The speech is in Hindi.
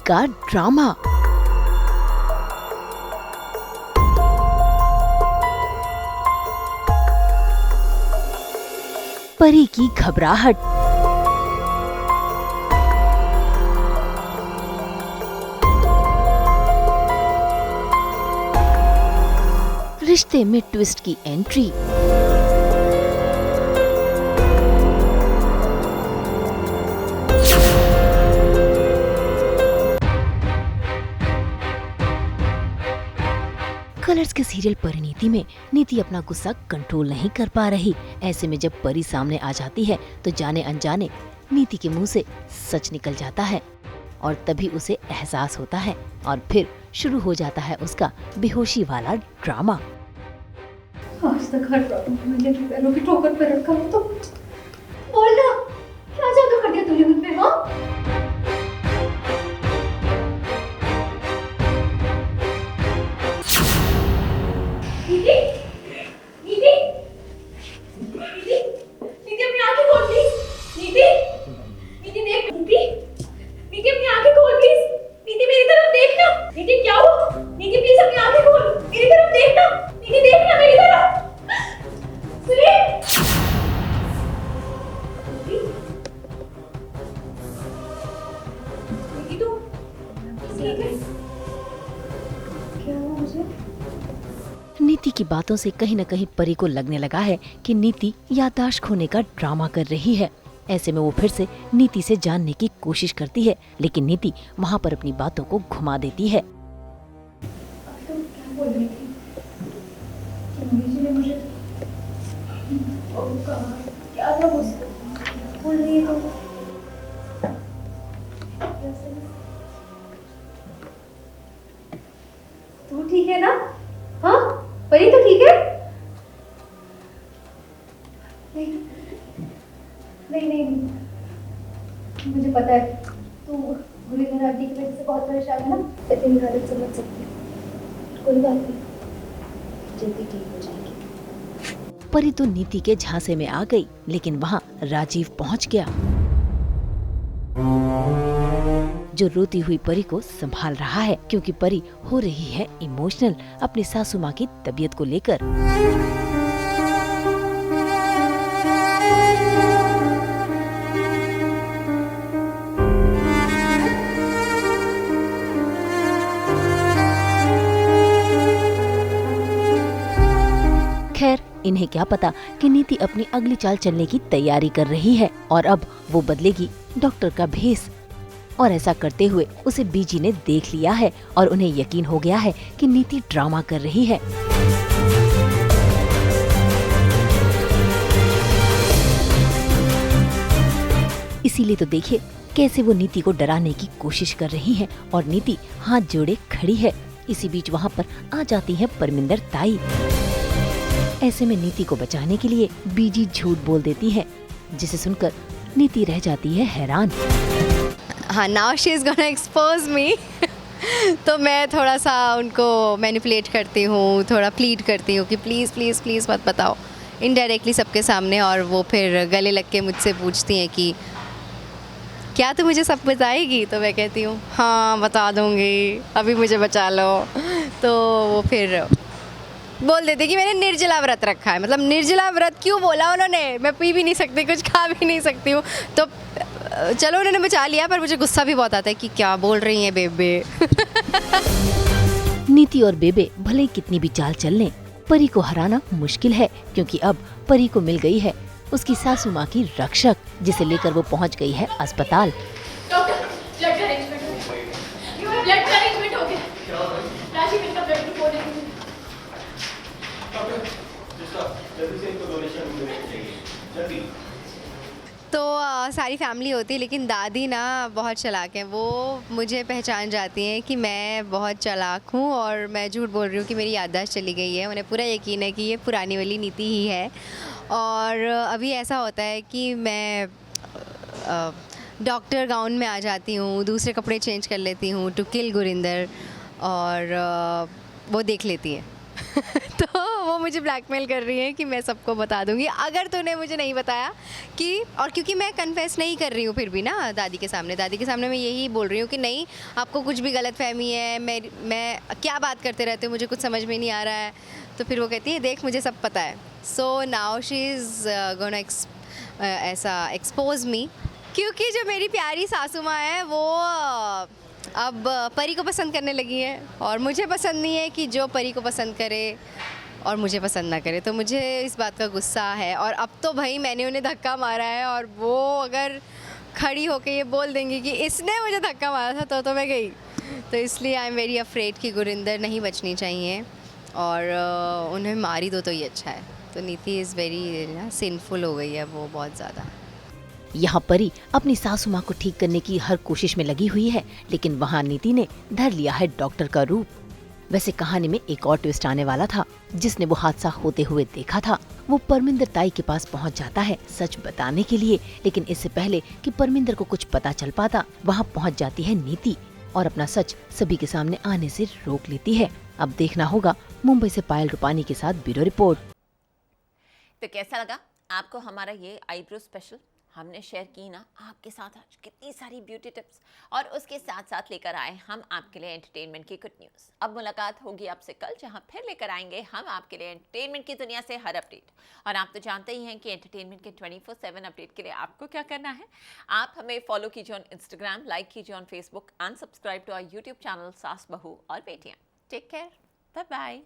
का ड्रामा। परी की घबराहट। रिश्ते में ट्विस्ट की एंट्री। कलर्स के सीरियल परिणीति में नीति अपना गुस्सा कंट्रोल नहीं कर पा रही। ऐसे में जब परी सामने आ जाती है तो जाने अनजाने नीति के मुंह से सच निकल जाता है और तभी उसे एहसास होता है और फिर शुरू हो जाता है उसका बेहोशी वाला ड्रामा। आज तक हर प्रॉब्लम में मेरे पैरों की ठोकर पे रखा है, तो बोलना क्या जादू कर दिया तूने मुझ पे? हाँ, नीति, नीति, नीति, नीति अपनी आंखें खोल प्लीज। नीति, नीति देख, नीति, नीति अपनी आंखें खोल प्लीज। नीति मेरी तरफ देखना। नीति क्या हुआ? नीति प्लीज अपनी आंखें खोल, मेरी तरफ देखना। नीति देखना मेरी तरफ। सुनिए। नीति तू ठीक है? क्या हुआ मुझे? नीति की बातों से कहीं न कहीं परी को लगने लगा है कि नीति याददाश्त खोने का ड्रामा कर रही है। ऐसे में वो फिर से नीति से जानने की कोशिश करती है, लेकिन नीति वहाँ पर अपनी बातों को घुमा देती है। तुम क्या बोल रही थी? मम्मी जी ने मुझे कहा क्या था मुझसे बोल रही है तो तू ठीक है ना? हाँ परी तो ठीक है? नहीं नहीं नहीं नहीं, मुझे पता है तू बुरी तरह आंटी की वजह से बहुत परेशान है ना। मैं तेरी हालत समझ सकती हूँ, कोई बात नहीं, जल्दी ठीक हो जाएगी। परी तो नीति के झांसे में आ गई, लेकिन वहाँ राजीव पहुँच गया जो रोती हुई परी को संभाल रहा है, क्योंकि परी हो रही है इमोशनल अपनी सासू माँ की तबीयत को लेकर। खैर इन्हें क्या पता कि नीति अपनी अगली चाल चलने की तैयारी कर रही है और अब वो बदलेगी डॉक्टर का भेष। और ऐसा करते हुए उसे बीजी ने देख लिया है और उन्हें यकीन हो गया है कि नीति ड्रामा कर रही है। इसीलिए तो देखिए कैसे वो नीति को डराने की कोशिश कर रही है और नीति हाथ जोड़े खड़ी है। इसी बीच वहाँ पर आ जाती है परमिंदर ताई। ऐसे में नीति को बचाने के लिए बीजी झूठ बोल देती है, जिसे सुनकर नीति रह जाती है हैरान। हाँ, now she is gonna expose me. तो मैं थोड़ा सा उनको मैनिपुलेट करती हूँ, थोड़ा प्लीड करती हूँ कि प्लीज़ प्लीज़ प्लीज़ मत बताओ, इनडायरेक्टली सबके सामने। और वो फिर गले लग के मुझसे पूछती हैं कि क्या तू मुझे सब बताएगी? तो मैं कहती हूँ हाँ बता दूँगी, अभी मुझे बचा लो। तो वो फिर बोल देते कि मैंने निर्जला व्रत रखा है। मतलब निर्जला व्रत क्यों बोला उन्होंने? मैं पी भी नहीं सकती, कुछ खा भी नहीं सकती हूँ। तो चलो उन्होंने बचा लिया, पर मुझे गुस्सा भी बहुत आता है कि क्या बोल रही हैं बेबे। नीति और बेबे भले कितनी भी चाल चल लें, परी को हराना मुश्किल है, क्योंकि अब परी को मिल गई है उसकी सासू माँ की रक्षक, जिसे लेकर वो पहुँच गई है अस्पताल। डॉक्टर, ब्लड का अरेंजमेंट हो गया। ब्लड का अरेंजमेंट हो गया। राजीव इनका ब्लड रिपोर्ट है। तो सारी फैमिली होती है, लेकिन दादी ना बहुत चालाक हैं। वो मुझे पहचान जाती हैं कि मैं बहुत चालाक हूँ और मैं झूठ बोल रही हूँ कि मेरी याददाश्त चली गई है। उन्हें पूरा यकीन है कि ये पुरानी वाली नीति ही है। और अभी ऐसा होता है कि मैं डॉक्टर गाउन में आ जाती हूँ, दूसरे कपड़े चेंज कर लेती हूँ टू किल गुरिंदर, और वो देख लेती है। तो वो मुझे ब्लैकमेल कर रही है कि मैं सबको बता दूंगी अगर तूने मुझे नहीं बताया कि, और क्योंकि मैं कन्फेस नहीं कर रही हूँ फिर भी ना दादी के सामने मैं यही बोल रही हूँ कि नहीं, आपको कुछ भी गलतफहमी है, मैं क्या बात करते रहते हो, मुझे कुछ समझ में नहीं आ रहा है। तो फिर वो कहती है देख मुझे सब पता है। So now she is gonna ऐसा एक्सपोज मी, क्योंकि जो मेरी प्यारी सासू माँ है वो अब परी को पसंद करने लगी है, और मुझे पसंद नहीं है कि जो परी को पसंद करे और मुझे पसंद ना करे। तो मुझे इस बात का गुस्सा है, और अब तो भाई मैंने उन्हें धक्का मारा है, और वो अगर खड़ी होके ये बोल देंगी कि इसने मुझे धक्का मारा था तो मैं गई। तो इसलिए आई एम वेरी अफ्रेड कि गुरिंदर नहीं बचनी चाहिए, और उन्हें मारी दो तो ये अच्छा है। तो नीति इज़ वेरी सिंफुल हो गई है वो बहुत ज़्यादा। यहाँ परी अपनी सासू माँ को ठीक करने की हर कोशिश में लगी हुई है, लेकिन वहाँ नीति ने धर लिया है डॉक्टर का रूप। वैसे कहानी में एक और ट्विस्ट आने वाला था। जिसने वो हादसा होते हुए देखा था वो परमिंदर ताई के पास पहुँच जाता है सच बताने के लिए, लेकिन इससे पहले कि परमिंदर को कुछ पता चल पाता, वहाँ पहुँच जाती है नीति और अपना सच सभी के सामने आने से रोक लेती है। अब देखना होगा मुंबई से पायल रूपानी के साथ ब्यूरो रिपोर्ट। तो कैसा लगा आपको हमारा ये आईब्रो स्पेशल? हमने शेयर की ना आपके साथ आज कितनी सारी ब्यूटी टिप्स, और उसके साथ साथ लेकर आए हम आपके लिए एंटरटेनमेंट की गुड न्यूज़। अब मुलाकात होगी आपसे कल, जहां फिर लेकर आएंगे हम आपके लिए एंटरटेनमेंट की दुनिया से हर अपडेट। और आप तो जानते ही हैं कि एंटरटेनमेंट के 24/7 अपडेट के लिए आपको क्या करना है। आप हमें फॉलो कीजिए ऑन इंस्टाग्राम, लाइक कीजिए on Facebook, unsubscribe to our YouTube channel Saas Bahu aur Betiyan. Take care, bye bye.